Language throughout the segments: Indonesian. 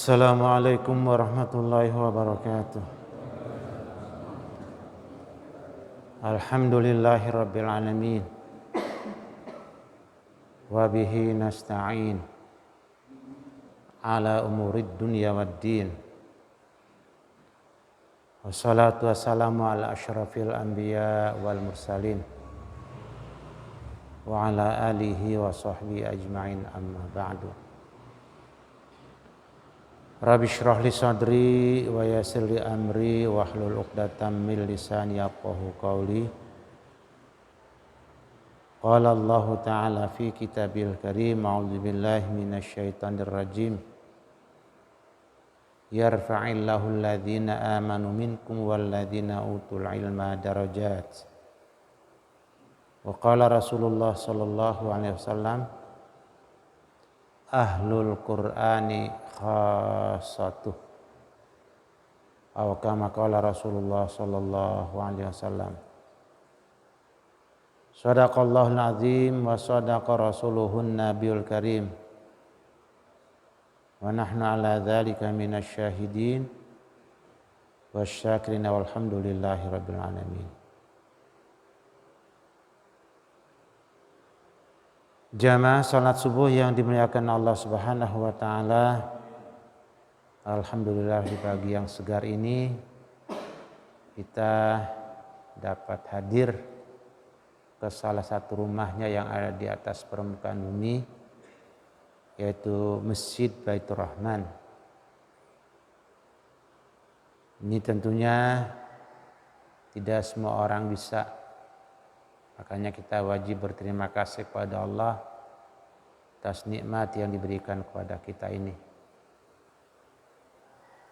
Assalamualaikum warahmatullahi wabarakatuh. Alhamdulillahi rabbil alamin. Wa bihi nasta'in ala umurid dunya waddin. Wassalatu wassalamu ala asyrafil anbiya wal mursalin wa ala alihi wa sahbihi ajma'in, amma ba'du. Rabbi shrah li sadri wa yassir li amri wahlul 'uqdatam min lisani yafqahu qawli. Qala Allah ta'ala fi kitabil karim, a'udzu billahi minasy syaithanir rajim. Yarfa'illahu alladhina amanu minkum walladhina utul ilma darajat. Wa qala Rasulullah sallallahu alaihi wasallam, ahlul Qur'ani khassatuh. Aw kama qala Rasulullah sallallahu alaihi wasallam. Shadaqallahul azim wa sadaqa rasuluhun nabiyul karim. Wa nahnu ala dzalika minasy syahidin wasyakirin walhamdulillahi rabbil alamin. Jamaah salat subuh yang dimuliakan Allah Subhanahu wa taala. Alhamdulillah di pagi yang segar ini kita dapat hadir ke salah satu rumahnya yang ada di atas permukaan bumi, yaitu Masjid Baitur Rahman. Ini tentunya tidak semua orang bisa, makanya kita wajib berterima kasih kepada Allah atas nikmat yang diberikan kepada kita ini.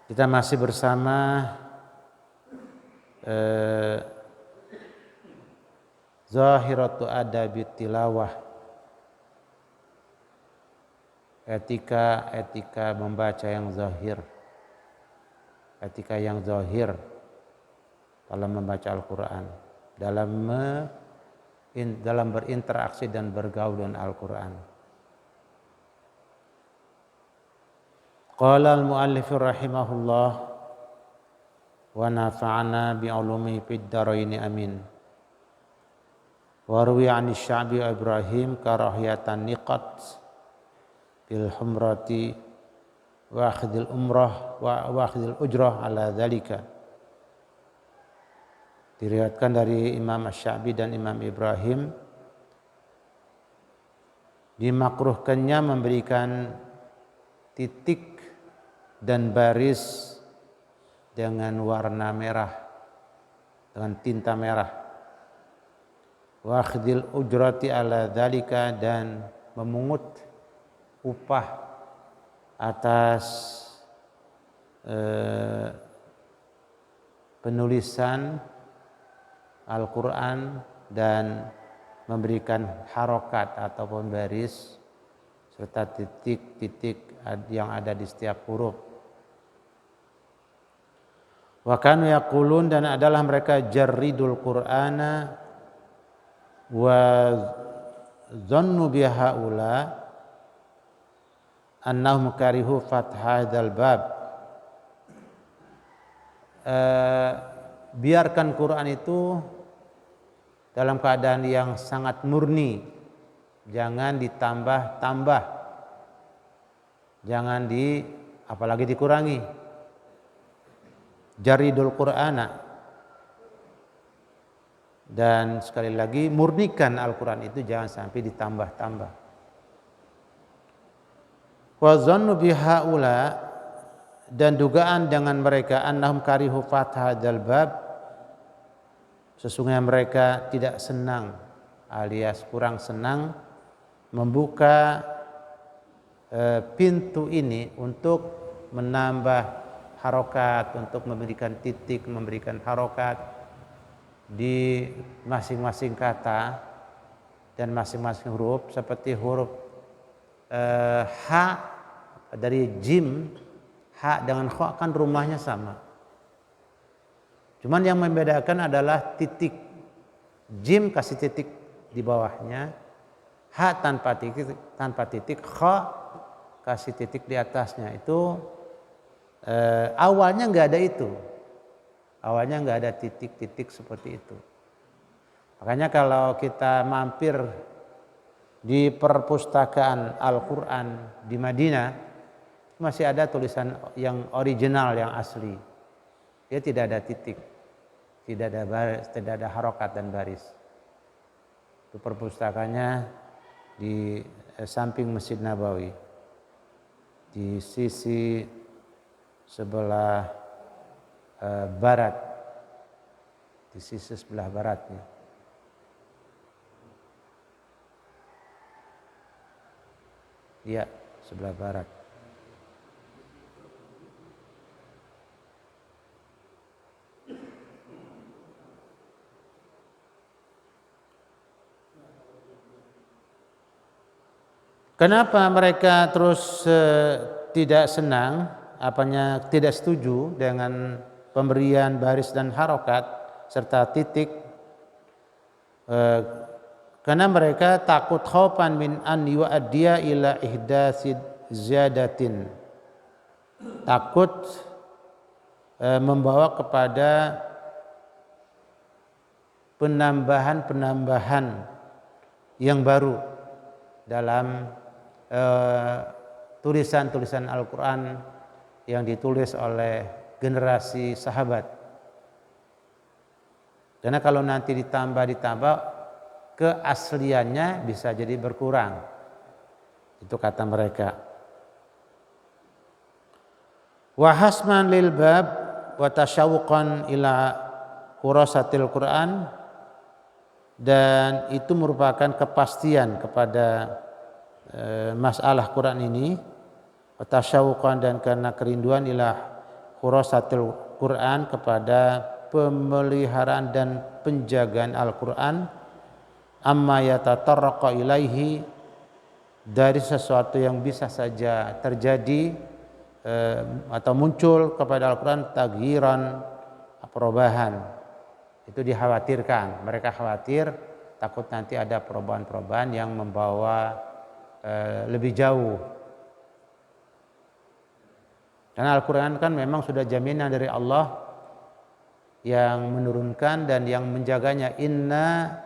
Kita masih bersama Zahiratu Adabi Tilawah, etika membaca yang zahir, etika yang zahir dalam membaca Al-Quran, dalam berinteraksi dan bergaul dengan Al-Quran. Qala al-muallif rahimahullah wa nafa'ana bi'ulumi fid dharain amin. Wa ruwiya 'ani Sya'bi Ibrahim karahiyatan niqat bil humrati wa akhdil umrah wa akhdil ujrah ala dzalika. Diriwayatkan dari Imam Asy-Sya'bi dan Imam Ibrahim, dimakruhkannya memberikan titik dan baris dengan warna merah, dengan tinta merah. Wa akhdil ujrati ala dzalika, dan memungut upah atas penulisan Al-Quran dan memberikan harokat ataupun baris serta titik-titik yang ada di setiap huruf. Wa kanu yaqulun, dan adalah mereka jarridul Qur'ana wa dhannu bihaula annahum karihu fathadzal bab. Biarkan Quran itu dalam keadaan yang sangat murni, jangan ditambah-tambah, jangan apalagi dikurangi. Jaridul Qur'ana, dan sekali lagi murnikan Al-Quran itu jangan sampai ditambah-tambah. Wa dhannu bihaula, dan dugaan dengan mereka annahum karihu fathadzal bab, sesungguhnya mereka tidak senang alias kurang senang membuka pintu ini untuk menambah harokat, untuk memberikan titik, memberikan harokat di masing-masing kata dan masing-masing huruf, seperti huruf ha dari jim, ha dengan kha kan rumahnya sama. Cuman yang membedakan adalah titik. Jim kasih titik di bawahnya, ha tanpa titik, kha kasih titik di atasnya. Itu Awalnya nggak ada itu. Awalnya nggak ada titik-titik seperti itu. Makanya kalau kita mampir di perpustakaan Al-Quran di Madinah, masih ada tulisan yang original, yang asli. Dia tidak ada titik, tidak ada baris, tidak ada harokat dan baris. Itu perpustakaannya di samping Masjid Nabawi, di sisi sebelah barat, di sisi sebelah baratnya. Ya, sebelah barat. Kenapa mereka terus tidak senang, tidak setuju dengan pemberian baris dan harokat serta titik? Karena mereka takut khaufan min an yu'addiya ila ihdatsid ziyadatin. Takut membawa kepada penambahan-penambahan yang baru dalam tulisan-tulisan Al-Quran yang ditulis oleh generasi sahabat. Karena kalau nanti ditambah keasliannya bisa jadi berkurang. Itu kata mereka. Wa hasman lil bab wa tasyawuqan ila khurasatil Quran, dan itu merupakan kepastian kepada masalah Quran ini, wa tasyawuqan, dan karena kerinduan ila khurasatil Quran, kepada pemeliharaan dan penjagaan Al-Quran, amma yatatarraqa ilaihi, dari sesuatu yang bisa saja terjadi atau muncul kepada Al-Quran, taghyiran, perubahan. Itu dikhawatirkan, mereka khawatir takut nanti ada perubahan-perubahan yang membawa lebih jauh. Karena Al-Quran kan memang sudah jaminan dari Allah yang menurunkan dan yang menjaganya. Inna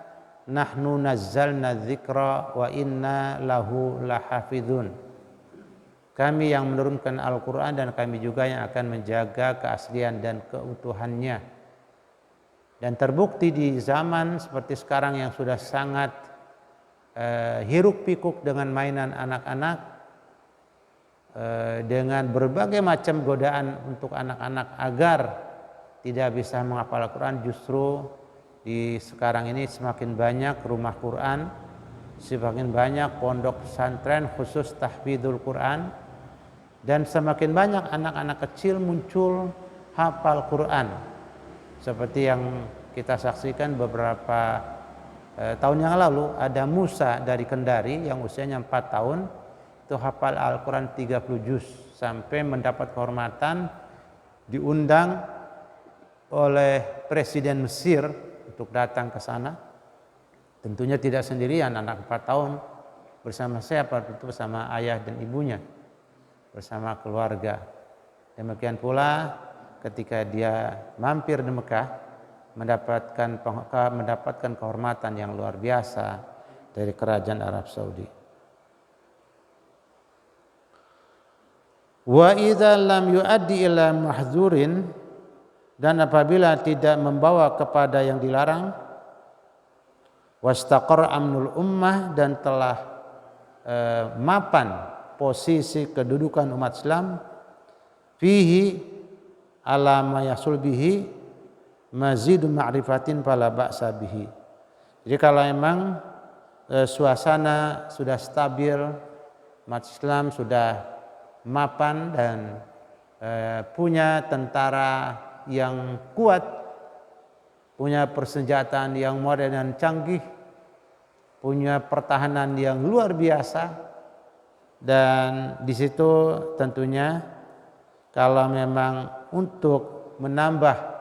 nahnu nazzalna dzikra wa inna lahu lahafidhun. Kami yang menurunkan Al-Quran dan kami juga yang akan menjaga keaslian dan keutuhannya. Dan terbukti di zaman seperti sekarang yang sudah sangat hiruk pikuk dengan mainan anak-anak, dengan berbagai macam godaan untuk anak-anak agar tidak bisa menghafal Al-Quran, justru di sekarang ini semakin banyak rumah Quran, semakin banyak pondok pesantren khusus tahfidzul Quran, dan semakin banyak anak-anak kecil muncul hafal Quran. Seperti yang kita saksikan beberapa tahun yang lalu, ada Musa dari Kendari yang usianya 4 tahun, itu hafal Al-Quran 30 juz, sampai mendapat kehormatan diundang oleh Presiden Mesir untuk datang ke sana. Tentunya tidak sendirian, anak 4 tahun bersama siapa? Itu bersama ayah dan ibunya, bersama keluarga. Demikian pula ketika dia mampir di Mekah, mendapatkan kehormatan yang luar biasa dari kerajaan Arab Saudi. Wa idza lam yuaddi ila mahzurin, dan apabila tidak membawa kepada yang dilarang, wastaqar amnul ummah, dan telah mapan posisi kedudukan umat Islam, fihi ala ma yasul bihi mazidu ma'rifatin fala ba'sa bihi. Jadi kalau memang suasana sudah stabil, umat Islam sudah mapan dan punya tentara yang kuat, punya persenjataan yang modern dan canggih, punya pertahanan yang luar biasa, dan di situ tentunya kalau memang untuk menambah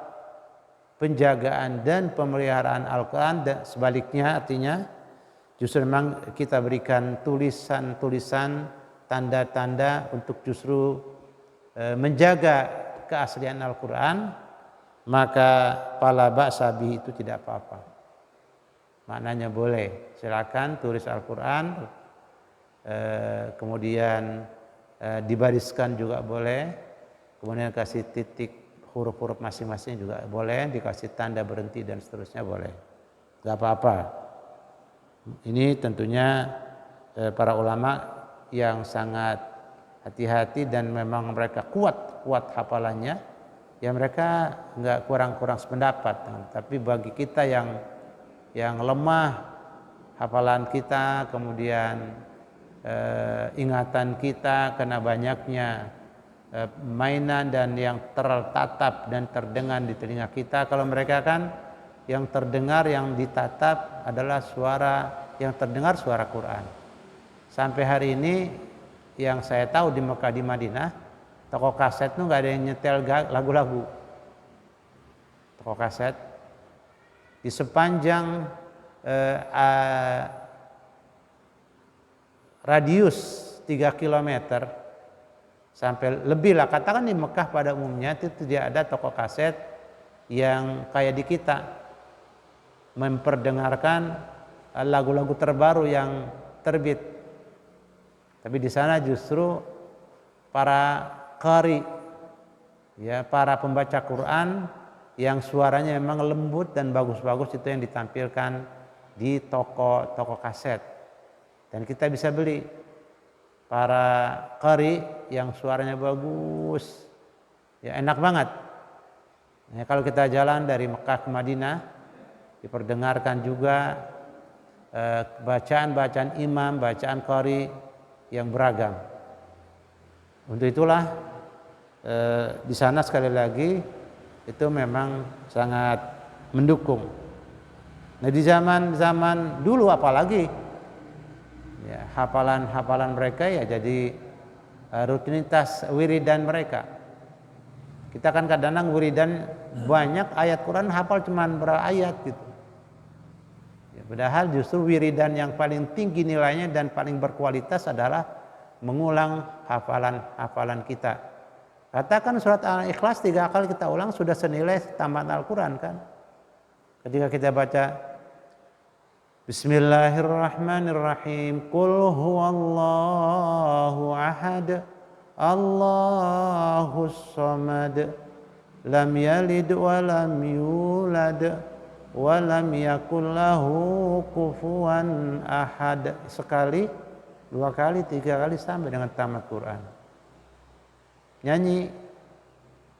penjagaan dan pemeliharaan Al-Quran, dan sebaliknya artinya justru memang kita berikan tulisan-tulisan, tanda-tanda untuk justru menjaga keaslian Al-Quran, maka fala ba'sa bihi, itu tidak apa-apa. Maknanya boleh, silakan tulis Al-Quran, kemudian dibariskan juga boleh, kemudian kasih titik huruf-huruf masing-masing juga boleh, dikasih tanda berhenti dan seterusnya boleh, gak apa-apa. Ini tentunya para ulama yang sangat hati-hati dan memang mereka kuat hafalannya, ya mereka nggak kurang sependapat. Tapi bagi kita yang lemah hafalan kita, kemudian ingatan kita karena banyaknya mainan dan yang tertatap dan terdengar di telinga kita, kalau mereka kan yang terdengar, yang ditatap adalah suara, yang terdengar suara Quran. Sampai hari ini yang saya tahu di Mekah, di Madinah, toko kaset tuh nggak ada yang nyetel lagu-lagu. Toko kaset di sepanjang radius 3 km sampai lebih lah, katakan di Mekah pada umumnya itu tidak ada toko kaset yang kayak di kita memperdengarkan lagu-lagu terbaru yang terbit. Tapi di sana justru para qari, ya, para pembaca Quran yang suaranya memang lembut dan bagus-bagus, itu yang ditampilkan di toko kaset. Dan kita bisa beli para qari yang suaranya bagus, ya enak banget. Ya, kalau kita jalan dari Mekah ke Madinah, diperdengarkan juga bacaan-bacaan imam, bacaan qari yang beragam. Untuk itulah di sana sekali lagi itu memang sangat mendukung. Nah, di zaman dulu apalagi, ya, hafalan mereka ya jadi rutinitas wiridan mereka. Kita kan kadang-kadang wiridan banyak ayat Quran, hafal cuman berapa ayat gitu. Ya, padahal justru wiridan yang paling tinggi nilainya dan paling berkualitas adalah mengulang hafalan kita. Katakan surat Al-Ikhlas 3 kali kita ulang sudah senilai tamat Al-Quran kan. Ketika kita baca Bismillahirrahmanirrahim, Qul huwallahu ahad, Allahus samad, lam yalid wa lam yulad wa lam yakul lahu kufuwan ahad. Sekali, 2 kali, 3 kali sampai dengan tamat Quran. Nyanyi,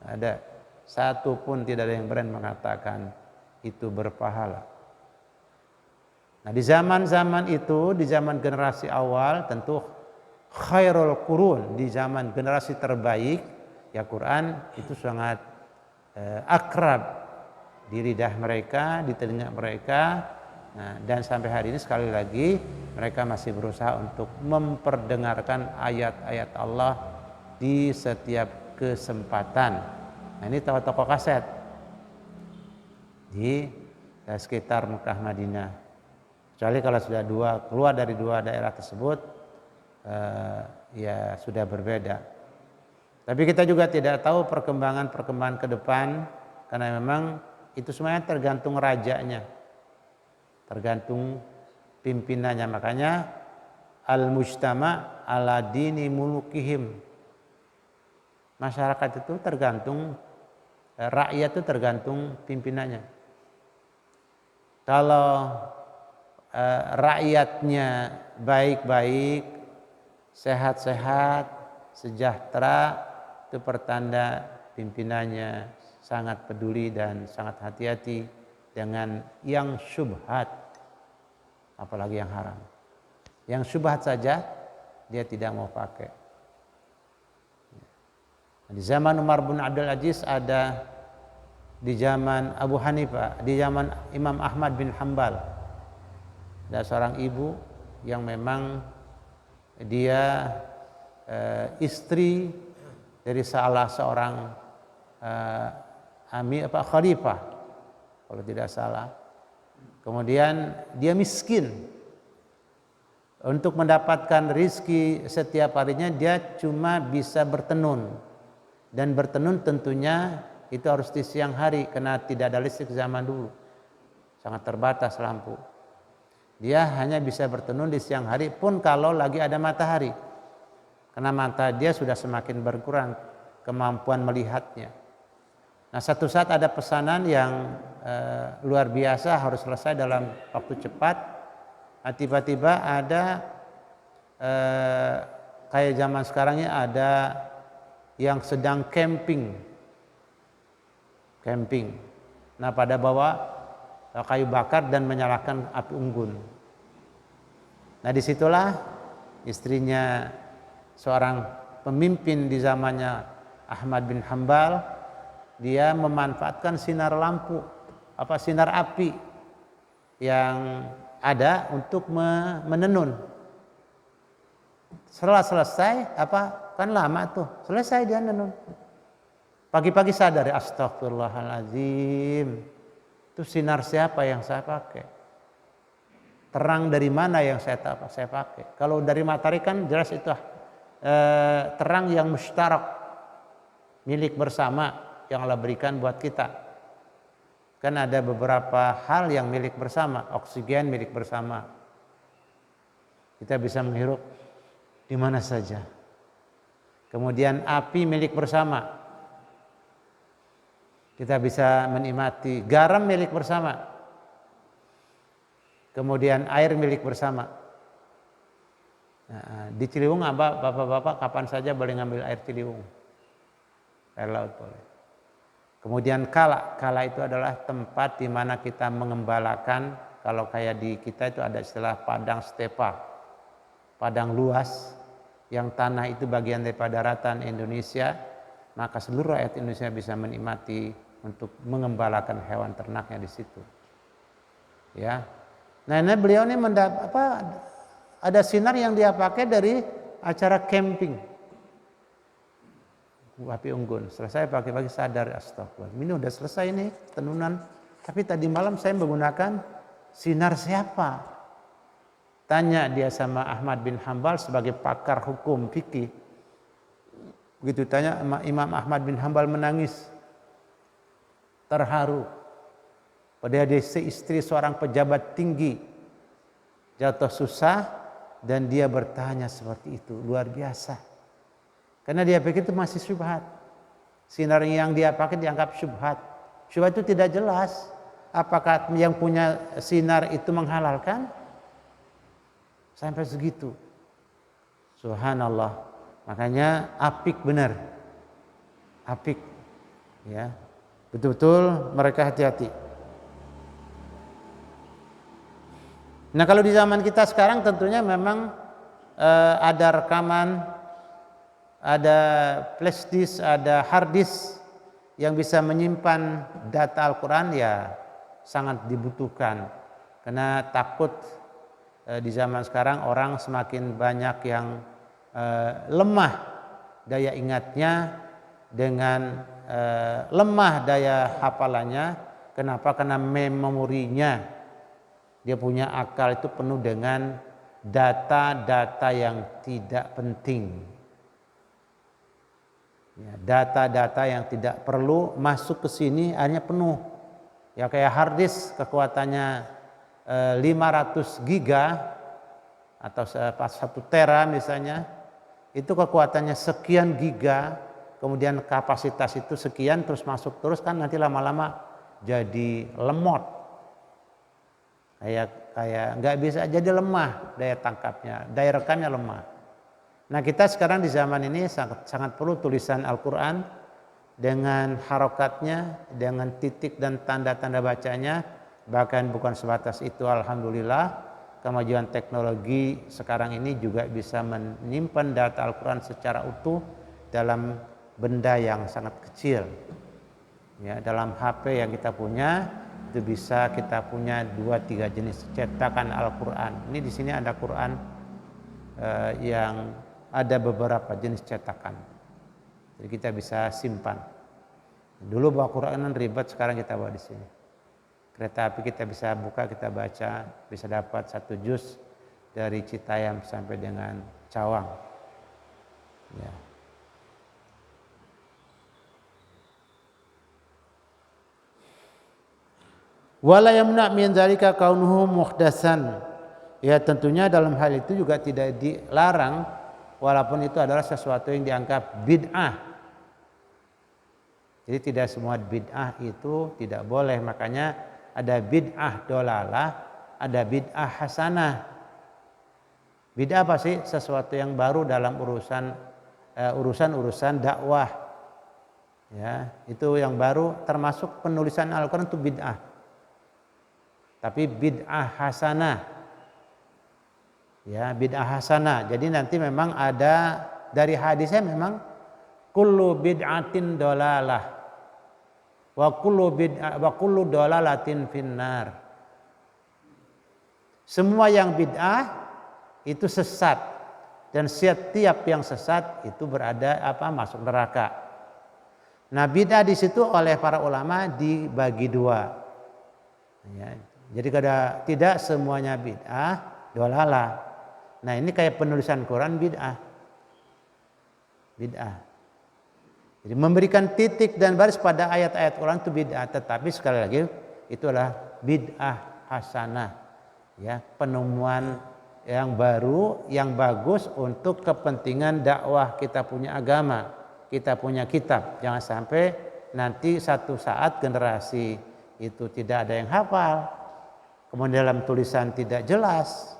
ada satu pun tidak ada yang berani mengatakan itu berpahala. Nah, di zaman-zaman itu, di zaman generasi awal, tentu khairul qurun, di zaman generasi terbaik, ya Quran itu sangat akrab di lidah mereka, di telinga mereka. Nah, dan sampai hari ini sekali lagi mereka masih berusaha untuk memperdengarkan ayat-ayat Allah di setiap kesempatan. Nah, ini toko-toko kaset di sekitar Mekah Madinah. Kecuali kalau sudah keluar dari 2 daerah tersebut, ya sudah berbeda. Tapi kita juga tidak tahu perkembangan ke depan, karena memang itu semuanya tergantung rajanya, tergantung pimpinannya. Makanya al-mujtama ala dini mulukihim. Masyarakat itu tergantung, rakyat itu tergantung pimpinannya. Kalau rakyatnya baik-baik, sehat-sehat, sejahtera, itu pertanda pimpinannya sangat peduli dan sangat hati-hati dengan yang syubhat, apalagi yang haram. Yang syubhat saja dia tidak mau pakai. Di zaman Umar bin Abdul Aziz ada, di zaman Abu Hanifah, di zaman Imam Ahmad bin Hanbal, ada seorang ibu yang memang dia istri dari salah seorang khalifah kalau tidak salah. Kemudian dia miskin. Untuk mendapatkan rizki setiap harinya dia cuma bisa bertenun. Dan bertenun tentunya itu harus di siang hari karena tidak ada listrik zaman dulu. Sangat terbatas lampu. Dia hanya bisa bertenun di siang hari pun kalau lagi ada matahari. Karena mata dia sudah semakin berkurang kemampuan melihatnya. Nah, satu saat ada pesanan yang luar biasa harus selesai dalam waktu cepat. Nah, tiba-tiba ada kayak zaman sekarangnya ada yang sedang camping. Nah, pada bawa kayu bakar dan menyalakan api unggun. Nah, disitulah istrinya seorang pemimpin di zamannya Ahmad bin Hambal, dia memanfaatkan sinar lampu, sinar api yang ada untuk menenun. Setelah selesai, kan lama tuh, selesai dia menenun. Pagi-pagi sadar, astagfirullahaladzim, itu sinar siapa yang saya pakai? Terang dari mana yang saya pakai? Kalau dari matahari kan jelas itu terang yang mustarak, milik bersama yang Allah berikan buat kita. Kan ada beberapa hal yang milik bersama, oksigen milik bersama. Kita bisa menghirup di mana saja. Kemudian api milik bersama. Kita bisa menikmati garam milik bersama. Kemudian air milik bersama. Nah, di Ciliwung bapak-bapak kapan saja boleh ngambil air Ciliwung. Air laut boleh. Kemudian kala itu adalah tempat di mana kita mengembalakan, kalau kayak di kita itu ada istilah padang stepa. Padang luas yang tanah itu bagian daripada daratan Indonesia, maka seluruh rakyat Indonesia bisa menikmati untuk mengembalakan hewan ternaknya di situ. Ya. Nah, ini beliau ini ada sinar yang dia pakai dari acara camping. Api unggun. Selesai pagi-pagi sadar, astagfirullah. Ini udah selesai nih tenunan. Tapi tadi malam saya menggunakan sinar siapa? Tanya dia sama Ahmad bin Hambal sebagai pakar hukum fikih. Begitu tanya, Imam Ahmad bin Hambal menangis. Terharu. Padahal dia istri seorang pejabat tinggi. Jatuh susah dan dia bertanya seperti itu. Luar biasa. Karena dia pikir itu masih syubhat. Sinar yang dia pakai dianggap syubhat. Syubhat itu tidak jelas. Apakah yang punya sinar itu menghalalkan? Sampai segitu. Subhanallah. Makanya apik benar. Apik. Ya. Betul-betul mereka hati-hati. Nah, kalau di zaman kita sekarang tentunya memang ada rekaman, ada flash disk, ada hard disk yang bisa menyimpan data Al-Quran, ya sangat dibutuhkan. Karena takut di zaman sekarang orang semakin banyak yang lemah daya ingatnya dengan lemah daya hafalannya. Kenapa? Karena memorinya, dia punya akal itu penuh dengan data-data yang tidak penting. Ya, data-data yang tidak perlu masuk ke sini akhirnya penuh. Ya kayak hard disk kekuatannya 500 giga atau 1 tera misalnya, itu kekuatannya sekian giga, kemudian kapasitas itu sekian terus masuk terus, kan nanti lama-lama jadi lemot. Kayak nggak bisa, jadi lemah daya tangkapnya, daya rekamnya lemah. Nah, kita sekarang di zaman ini sangat perlu tulisan Al-Quran dengan harokatnya, dengan titik dan tanda-tanda bacanya. Bahkan bukan sebatas itu, alhamdulillah kemajuan teknologi sekarang ini juga bisa menyimpan data Al-Quran secara utuh dalam benda yang sangat kecil. Ya, dalam HP yang kita punya itu bisa kita punya 2-3 jenis cetakan Al-Quran. Ini di sini ada Quran yang ada beberapa jenis cetakan. Jadi kita bisa simpan. Dulu bawa Quran ribet, sekarang kita bawa di sini. Kereta api kita bisa buka, kita baca, bisa dapat 1 juz dari Citayam sampai dengan Cawang. Ya. Wala yamna min zalika kaunuhu muhdatsan. Ya tentunya dalam hal itu juga tidak dilarang walaupun itu adalah sesuatu yang dianggap bid'ah. Jadi tidak semua bid'ah itu tidak boleh, makanya ada bid'ah dolalah, ada bid'ah hasanah. Bid'ah apa sih? Sesuatu yang baru dalam urusan dakwah. Ya, itu yang baru termasuk penulisan Al-Qur'an itu bid'ah. Tapi bid'ah hasanah. Ya, bid'ah hasanah. Jadi nanti memang ada dari hadisnya memang kullu bid'atin dolalah wa kullu dolalatin finnar. Semua yang bid'ah itu sesat dan setiap yang sesat itu masuk neraka. Nah, bid'ah di situ oleh para ulama dibagi dua. Ya, jadi tidak semuanya bid'ah dolalah. Nah, ini kayak penulisan Quran bid'ah. Jadi memberikan titik dan baris pada ayat-ayat Quran itu bid'ah, tetapi sekali lagi itu adalah bid'ah hasanah. Ya, penemuan yang baru, yang bagus untuk kepentingan dakwah kita punya agama, kita punya kitab. Jangan sampai nanti satu saat generasi itu tidak ada yang hafal, kemudian dalam tulisan tidak jelas.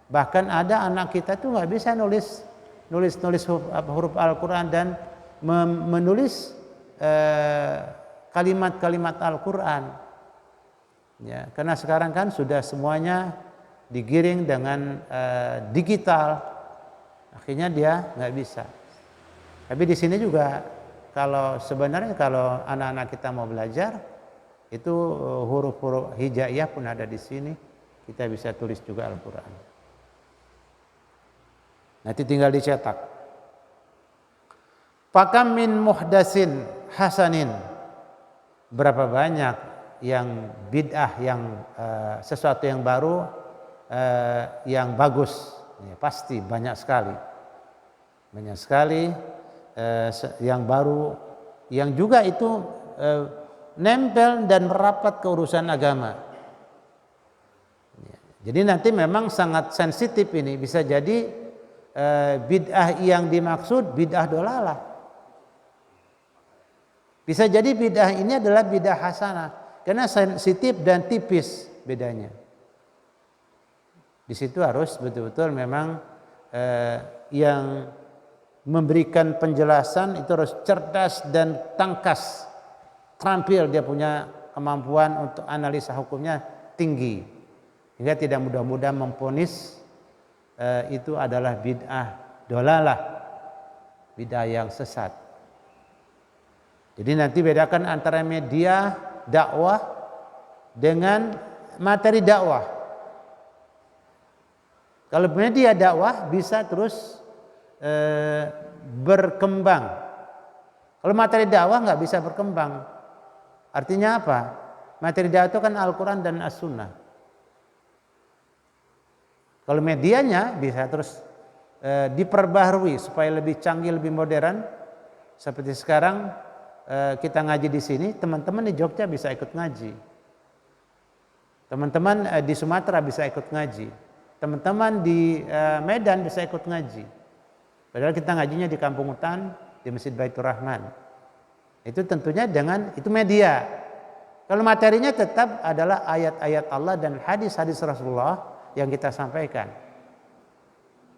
Bahkan ada anak kita tuh nggak bisa nulis huruf Al-Quran dan menulis kalimat-kalimat Al-Quran. Ya, karena sekarang kan sudah semuanya digiring dengan digital, akhirnya dia nggak bisa. Tapi di sini juga sebenarnya kalau anak-anak kita mau belajar itu huruf-huruf hijaiyah pun ada di sini, kita bisa tulis juga Al-Quran. Nanti tinggal dicetak. Pakam min muhdasin hasanin. Berapa banyak yang bid'ah, yang sesuatu yang baru, yang bagus. Ya, pasti banyak sekali. Banyak sekali yang baru, yang juga itu nempel dan merapat ke urusan agama. Ya, jadi nanti memang sangat sensitif ini, bisa jadi bid'ah yang dimaksud bid'ah dolalah. Bisa jadi bid'ah ini adalah bid'ah hasanah karena sensitif dan tipis bedanya. Di situ harus betul-betul memang yang memberikan penjelasan itu harus cerdas dan tangkas, terampil, dia punya kemampuan untuk analisa hukumnya tinggi, hingga tidak mudah-mudah memvonis itu adalah bid'ah dolalah, bid'ah yang sesat. Jadi nanti bedakan antara media dakwah dengan materi dakwah. Kalau media dakwah bisa terus berkembang. Kalau materi dakwah nggak bisa berkembang. Artinya apa? Materi dakwah itu kan Al-Quran dan As-Sunnah. Kalau medianya bisa terus diperbaharui supaya lebih canggih, lebih modern. Seperti sekarang kita ngaji di sini, teman-teman di Jogja bisa ikut ngaji. Teman-teman di Sumatera bisa ikut ngaji. Teman-teman di Medan bisa ikut ngaji. Padahal kita ngajinya di Kampung Hutan, di Masjid Baitur Rahman. Itu tentunya itu media. Kalau materinya tetap adalah ayat-ayat Allah dan hadis-hadis Rasulullah yang kita sampaikan,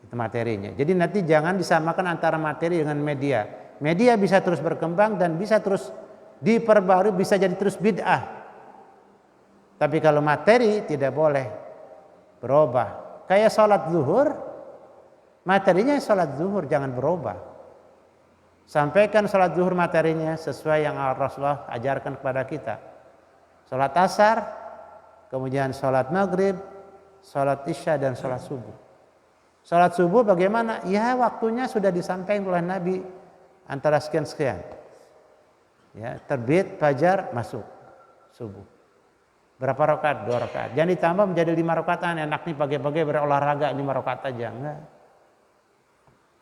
itu materinya. Jadi nanti jangan disamakan antara materi dengan media. Media bisa terus berkembang dan bisa terus diperbarui, bisa jadi terus bid'ah. Tapi kalau materi tidak boleh berubah. Kayak sholat zuhur, materinya sholat zuhur jangan berubah. Sampaikan sholat zuhur materinya sesuai yang Rasulullah ajarkan kepada kita. Sholat asar, kemudian sholat maghrib, sholat isya dan sholat subuh. Sholat subuh bagaimana? Ya waktunya sudah disampaikan oleh Nabi antara sekian-sekian. Ya, terbit fajar masuk subuh. Berapa rakaat? 2 rakaat. Jangan ditambah menjadi 5 rakaatan. Enak nih pagi-pagi berolahraga 5 rakaat aja, enggak.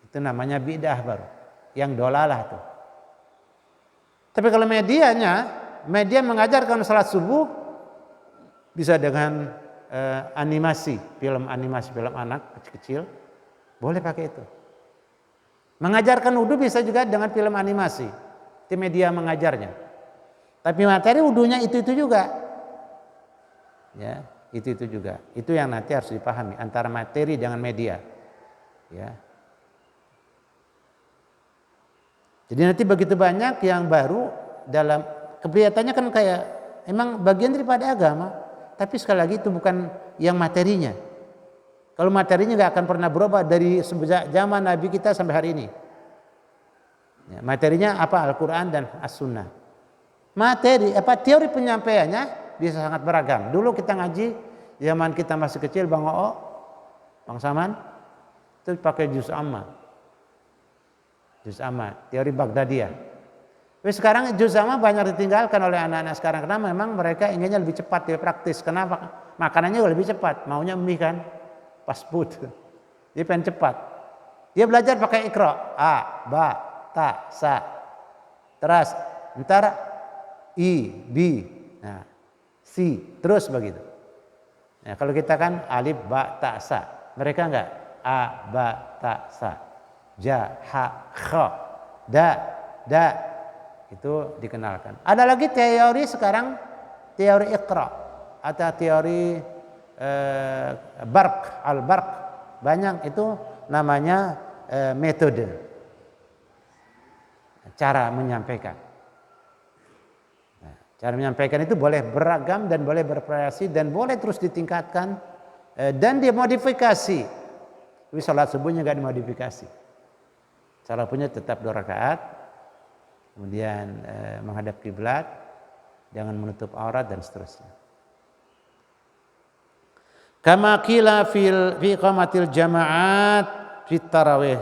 Itu namanya bid'ah baru, yang dolalah tuh. Tapi kalau media mengajarkan sholat subuh, bisa dengan animasi, film anak kecil-kecil, boleh pakai itu. Mengajarkan wudhu bisa juga dengan film animasi, itu media mengajarnya. Tapi materi wudhunya itu juga, ya itu juga. Itu yang nanti harus dipahami antara materi dengan media, ya. Jadi nanti begitu banyak yang baru dalam kelihatannya kan kayak emang bagian daripada agama, tapi sekali lagi itu bukan yang materinya. Kalau materinya nggak akan pernah berubah dari sejak zaman Nabi kita sampai hari ini. Ya, materinya apa? Al-Quran dan As-Sunnah. Materi teori penyampaiannya bisa sangat beragam. Dulu kita ngaji zaman kita masih kecil, Bang Oo, Bang Saman, itu pakai juz amma, teori Baghdadiyah. Tapi sekarang juz amma banyak ditinggalkan oleh anak-anak sekarang karena memang mereka inginnya lebih cepat, lebih praktis. Kenapa? Makanannya lebih cepat, maunya mie kan, fast food. Dia pengen cepat. Dia belajar pakai Iqra, A, Ba, Ta, Sa. Terus ntar I, B, nah, C, terus begitu. Nah, kalau kita kan alif, ba, ta, sa. Mereka enggak A, ba, ta, sa. Ja, ha, kha, da. Itu dikenalkan. Ada lagi teori sekarang, teori Iqra atau teori Barq, al-Barq. Banyak itu namanya metode. Cara menyampaikan. Cara menyampaikan itu boleh beragam dan boleh bervariasi dan boleh terus ditingkatkan dan dimodifikasi. Tapi salat subuhnya enggak dimodifikasi. Salat subuhnya tetap 2 rakaat, kemudian menghadap kiblat, jangan menutup aurat dan seterusnya. Kama qila fi iqamatil jama'at fit tarawih.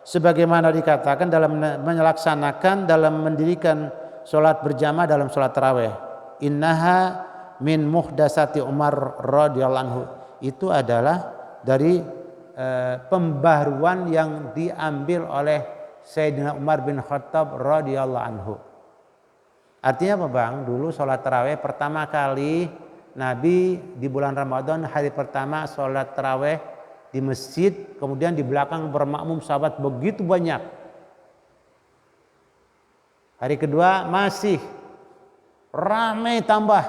Sebagaimana dikatakan dalam melaksanakan dalam mendirikan salat berjamaah dalam salat tarawih. Innaha min muhdasati Umar radhiyallahu anhu. Itu adalah dari pembaruan yang diambil oleh Sayyidina Umar bin Khattab radhiyallahu anhu. Artinya apa Bang? Dulu salat tarawih pertama kali Nabi di bulan Ramadan hari pertama salat tarawih di masjid, kemudian di belakang bermakmum sahabat begitu banyak. Hari kedua masih ramai tambah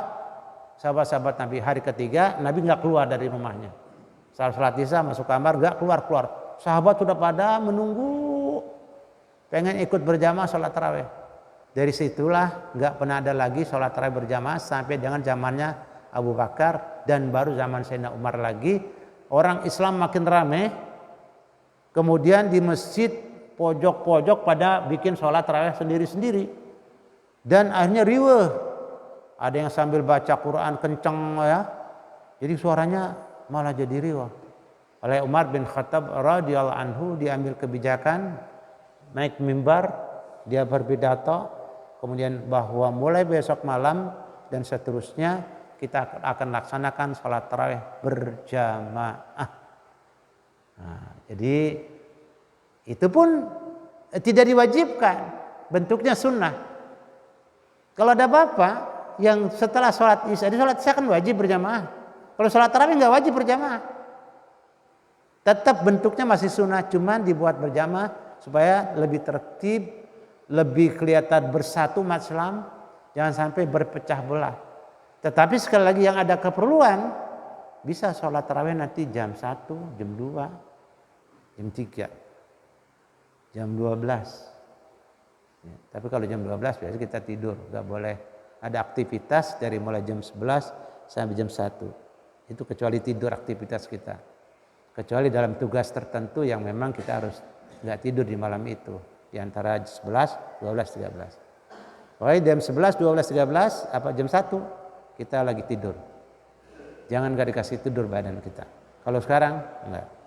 sahabat-sahabat Nabi. Hari ketiga Nabi nggak keluar dari rumahnya. Salat isya masuk kamar nggak keluar. Sahabat sudah pada menunggu, pengen ikut berjamaah salat tarawih. Dari situlah nggak pernah ada lagi salat tarawih berjamaah sampai dengan zamannya Abu Bakar dan baru zaman Sayyidina Umar lagi. Orang Islam makin ramai. Kemudian di masjid pojok-pojok pada bikin sholat tarawih sendiri-sendiri dan akhirnya riweh, ada yang sambil baca Quran kenceng ya, jadi suaranya malah jadi riweh. Oleh Umar bin Khattab radhiyallahu anhu diambil kebijakan naik mimbar, dia berpidato, kemudian bahwa mulai besok malam dan seterusnya kita akan laksanakan sholat tarawih berjamaah. Nah, jadi itu pun tidak diwajibkan, bentuknya sunnah. Kalau ada bapak yang setelah sholat isya, sholat isya kan wajib berjamaah. Kalau sholat tarawih nggak wajib berjamaah, tetap bentuknya masih sunnah, cuman dibuat berjamaah supaya lebih tertib, lebih kelihatan bersatu umat Islam, jangan sampai berpecah belah. Tetapi sekali lagi yang ada keperluan, bisa sholat tarawih nanti jam 1, jam 2, jam 3. Jam 12. Ya, tapi kalau jam 12 biasanya kita tidur, nggak boleh ada aktivitas dari mulai jam 11 sampai jam 1. Itu kecuali tidur aktivitas kita. Kecuali dalam tugas tertentu yang memang kita harus nggak tidur di malam itu. Di antara 11, 12, 13. Pokoknya jam 11, 12, 13 apa jam 1 kita lagi tidur. Jangan nggak dikasih tidur badan kita. Kalau sekarang enggak.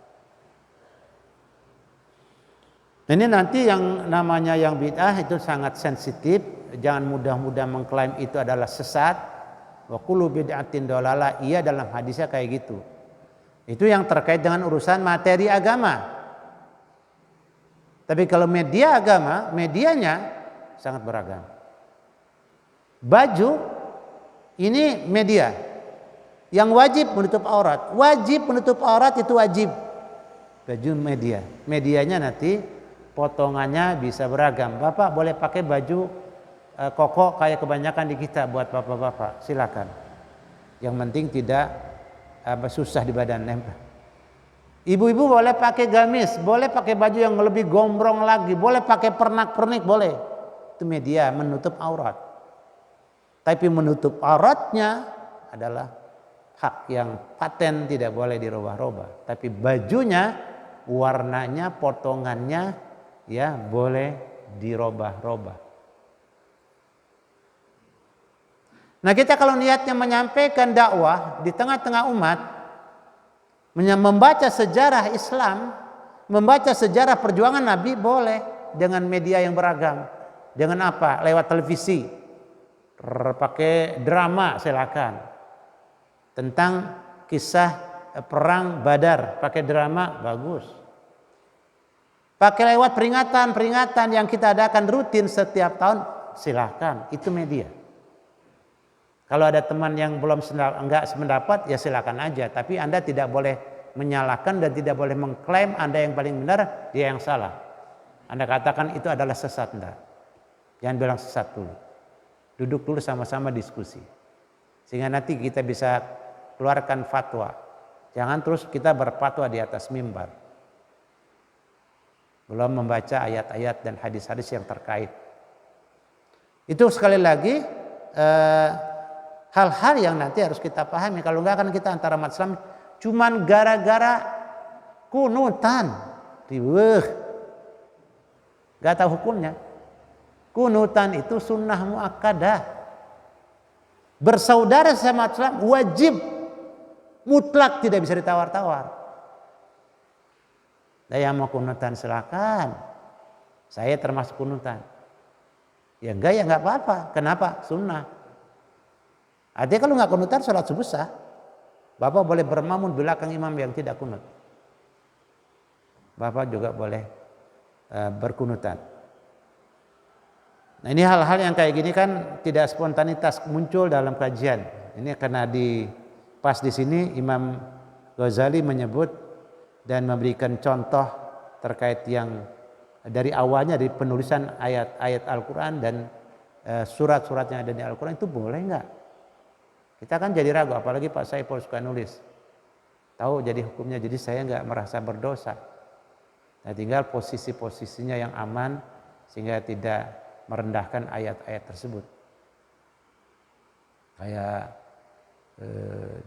Ini nanti yang namanya yang bid'ah itu sangat sensitif, jangan mudah-mudah mengklaim itu adalah sesat. Wa kullu bid'atin dolalah, iya dalam hadisnya kayak gitu. Itu yang terkait dengan urusan materi agama. Tapi kalau media agama, medianya sangat beragam. Baju ini media. Yang wajib menutup aurat. Wajib menutup aurat itu wajib. Baju media. Medianya nanti potongannya bisa beragam. Bapak boleh pakai baju koko kayak kebanyakan di kita buat bapak-bapak. Silakan. Yang penting tidak susah di badan. Ibu-ibu boleh pakai gamis, boleh pakai baju yang lebih gombrong lagi, boleh pakai pernak-pernik, boleh. Itu media menutup aurat. Tapi menutup auratnya adalah hak yang paten, tidak boleh dirubah-rubah. Tapi bajunya, warnanya, potongannya ya boleh dirubah-rubah. Nah, kita kalau niatnya menyampaikan dakwah di tengah-tengah umat, membaca sejarah Islam, membaca sejarah perjuangan Nabi boleh dengan media yang beragam. Dengan apa? Lewat televisi, pakai drama silakan. Tentang kisah perang Badar, pakai drama bagus. Pakai lewat peringatan yang kita adakan rutin setiap tahun, silakan. Itu media. Kalau ada teman yang belum enggak sependapat, ya silakan aja. Tapi Anda tidak boleh menyalahkan dan tidak boleh mengklaim Anda yang paling benar, dia yang salah. Anda katakan itu adalah sesat, enggak. Jangan bilang sesat dulu. Duduk dulu sama-sama diskusi. Sehingga nanti kita bisa keluarkan fatwa. Jangan terus kita berfatwa di atas mimbar. Belum membaca ayat-ayat dan hadis-hadis yang terkait. Itu sekali lagi hal-hal yang nanti harus kita pahami. Kalau enggak kan kita antara umat Islam cuman gara-gara kunutan. Enggak tahu hukumnya. Kunutan itu sunnah muakkadah. Bersaudara sama Islam wajib. Mutlak tidak bisa ditawar-tawar. Nah, yang mau kunutan silakan. Saya termasuk kunutan. Ya enggak apa-apa. Kenapa? Sunnah. Artinya kalau nggak kunutan sholat subuh sah. Bapak boleh bermakmum belakang imam yang tidak kunut. Bapak juga boleh berkunutan. Nah, ini hal-hal yang kayak gini kan tidak spontanitas muncul dalam kajian. Ini karena pas di sini Imam Ghazali menyebut dan memberikan contoh terkait yang dari awalnya dari penulisan ayat-ayat Al-Quran dan surat-surat yang ada di Al-Quran itu boleh nggak? Kita kan jadi ragu, apalagi Pak Saiful suka nulis. Tahu jadi hukumnya, jadi saya nggak merasa berdosa. Nah, tinggal posisi-posisinya yang aman sehingga tidak merendahkan ayat-ayat tersebut. Kayak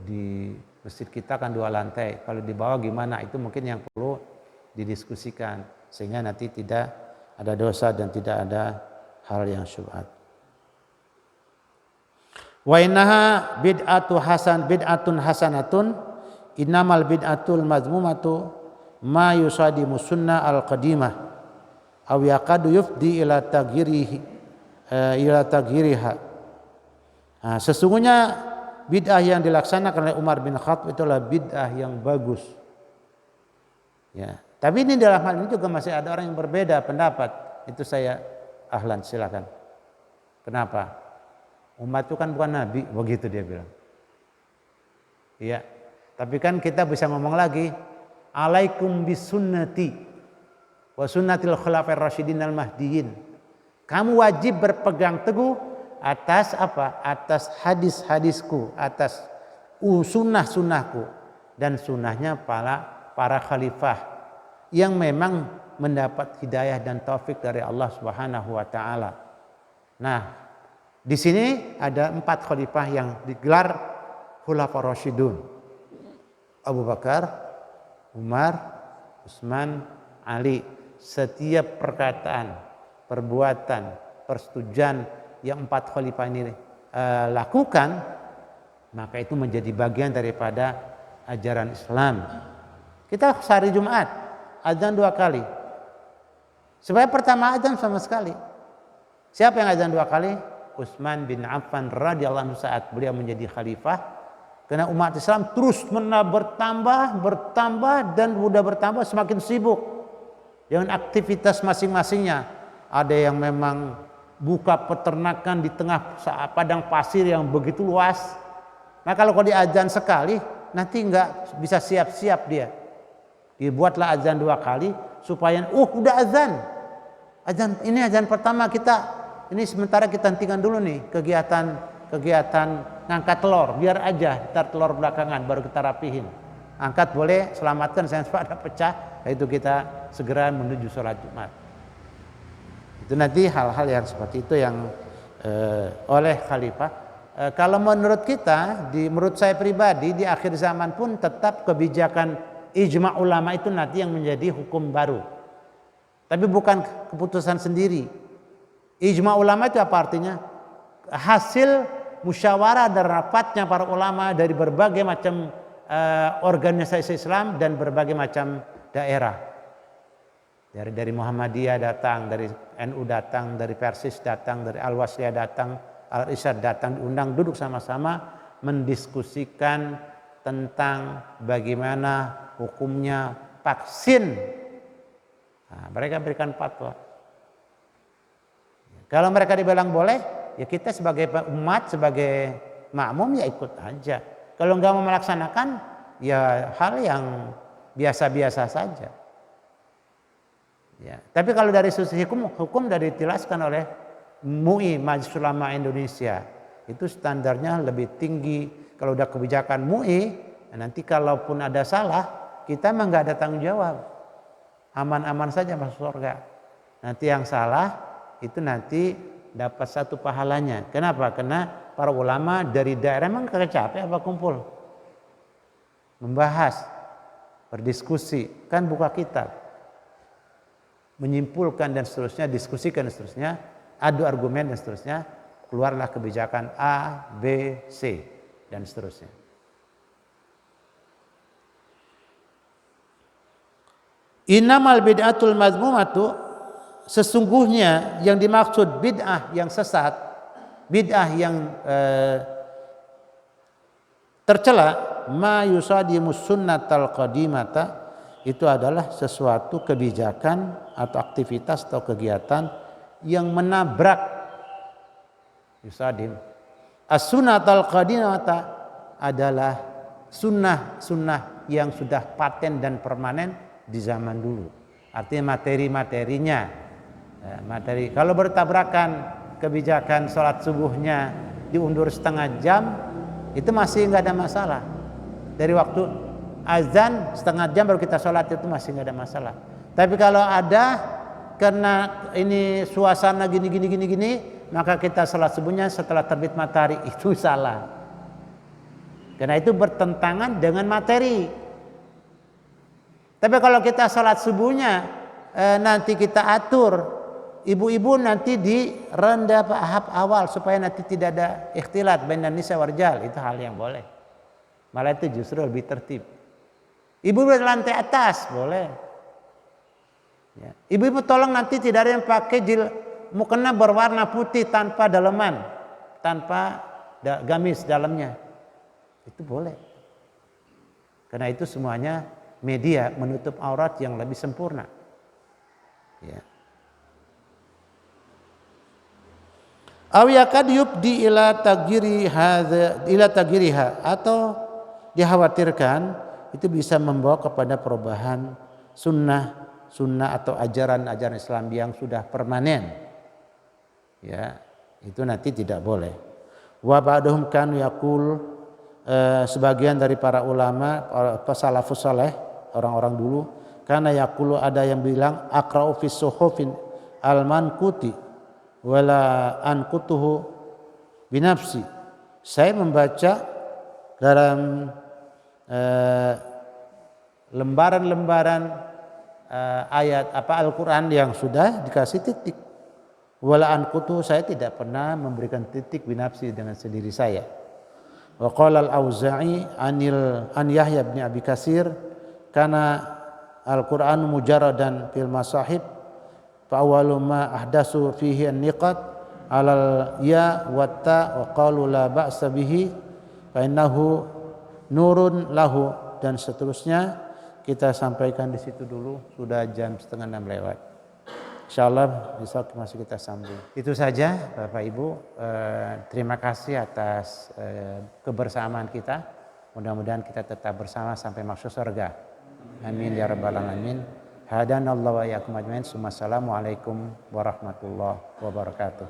di masjid kita kan 2 lantai. Kalau di bawah gimana? Itu mungkin yang perlu didiskusikan sehingga nanti tidak ada dosa dan tidak ada hal yang syubhat. Wa innaha bid'atun hasanatun innamal bid'atul mazmumatu ma yusadimu sunnah al-qadimah aw yaqadu yufdi ila taghiriha. Nah, sesungguhnya bid'ah yang dilaksanakan oleh Umar bin Khattab itulah bid'ah yang bagus. Ya, tapi ini dalam hal ini juga masih ada orang yang berbeda pendapat. Itu saya ahlan, silakan. Kenapa? Umat itu kan bukan nabi, begitu dia bilang. Iya. Tapi kan kita bisa ngomong lagi, alaikum bisunnati wa sunnatil khulafair rasyidin al mahdiyyin. Kamu wajib berpegang teguh atas apa? Atas hadis-hadisku, atas sunnah-sunnahku dan sunnahnya para khalifah yang memang mendapat hidayah dan taufik dari Allah Subhanahu wa taala. Nah, di sini ada 4 khalifah yang digelar Khulafaur Rasyidun. Abu Bakar, Umar, Utsman, Ali. Setiap perkataan, perbuatan, persetujuan yang 4 khalifah ini lakukan, maka itu menjadi bagian daripada ajaran Islam. Kita sehari Jumat azan 2 kali. Sebab pertama azan sama sekali. Siapa yang azan 2 kali? Utsman bin Affan radhiyallahu anhu saat beliau menjadi khalifah, karena umat Islam terus bertambah dan sudah bertambah semakin sibuk dengan aktivitas masing-masingnya. Ada yang memang buka peternakan di tengah padang pasir yang begitu luas, Maka kalau di azan sekali nanti nggak bisa siap-siap dia. Dibuatlah azan 2 kali supaya udah azan. Ini azan pertama kita. Ini sementara kita hentikan dulu nih kegiatan ngangkat telur, biar aja ntar telur belakangan baru kita rapihin. Angkat boleh, selamatkan saya ada pecah, itu kita segera menuju sholat Jumat. Itu nanti hal-hal yang seperti itu yang oleh khalifah. Kalau menurut kita, menurut saya pribadi di akhir zaman pun tetap kebijakan ijma' ulama itu nanti yang menjadi hukum baru. Tapi bukan keputusan sendiri. Ijma' ulama itu apa artinya? Hasil musyawarah dan rapatnya para ulama dari berbagai macam organisasi Islam dan berbagai macam daerah. Dari Muhammadiyah datang, dari NU datang, dari Persis datang, dari Al-Wasliyah datang, Al-Irsyad datang, diundang duduk sama-sama mendiskusikan tentang bagaimana hukumnya vaksin. Nah, mereka berikan fatwa. Kalau mereka dibilang boleh, ya kita sebagai umat, sebagai makmum ya ikut aja. Kalau nggak mau melaksanakan, ya hal yang biasa-biasa saja. Ya. Tapi kalau dari sisi hukum dari dijelaskan oleh MUI, Majelis Ulama Indonesia, itu standarnya lebih tinggi. Kalau udah kebijakan MUI, nanti kalaupun ada salah, kita mah nggak ada tanggung jawab. Aman-aman saja masuk surga. Nanti yang salah itu nanti dapat 1 pahalanya. Kenapa? Karena para ulama dari daerah memang capek apa kumpul membahas, berdiskusi, kan buka kitab, menyimpulkan dan seterusnya, diskusikan dan seterusnya, adu argumen dan seterusnya, keluarlah kebijakan A, B, C dan seterusnya. Innamal bid'atul mazmumatu, sesungguhnya yang dimaksud bid'ah yang sesat, bid'ah yang tercela, ma yusadimus sunnatal qadimata, itu adalah sesuatu kebijakan atau aktivitas atau kegiatan yang menabrak yusadim. As-sunnatal qadimata adalah sunnah yang sudah paten dan permanen di zaman dulu. Artinya materi-materinya. Materi. Kalau bertabrakan kebijakan sholat subuhnya diundur setengah jam, itu masih nggak ada masalah. Dari waktu azan setengah jam baru kita sholat, itu masih nggak ada masalah. Tapi kalau ada karena ini suasana gini, maka kita sholat subuhnya setelah terbit matahari, itu salah. Karena itu bertentangan dengan materi. Tapi kalau kita sholat subuhnya nanti kita atur, ibu-ibu nanti di rendah tahap awal supaya nanti tidak ada ikhtilat bainan nisa warjal, itu hal yang boleh. Malah itu justru lebih tertib. Ibu di lantai atas boleh. Ya. Ibu-ibu tolong nanti tidak ada yang pakai mukena berwarna putih tanpa daleman, tanpa gamis dalamnya. Itu boleh. Karena itu semuanya media menutup aurat yang lebih sempurna. Ya. Aw yakad yubdi ila tagiriha, atau dikhawatirkan itu bisa membawa kepada perubahan sunnah atau ajaran Islam yang sudah permanen. Ya, itu nanti tidak boleh. Wa ba'dhum kanu yaqul, sebagian dari para ulama, salafus saleh, orang-orang dulu, karena yaqulu, ada yang bilang aqra'u fis suhufin al-manquti wala anqutuhu binafsi, saya membaca dalam lembaran-lembaran ayat Al-Quran yang sudah dikasih titik, wala anqutuhu, saya tidak pernah memberikan titik binafsi dengan sendiri saya. Wa qala al-Auza'i an Yahya bin Abi Katsir, kana al-Quran mujarradan fil masahib fa awwalu ma ahdasu fihi an-niqat alal ya wa ta wa qalu la ba'sa bihi fa innahu nurun lahu, dan seterusnya. Kita sampaikan di situ dulu, sudah jam 5:30 lewat. Insyaallah besok masih kita sambung. Itu saja Bapak Ibu. Terima kasih atas kebersamaan kita. Mudah-mudahan kita tetap bersama sampai masuk surga. Amin ya rabbal alamin. Hadanallahu wa iyyakum ajmain. Assalamualaikum warahmatullahi wabarakatuh.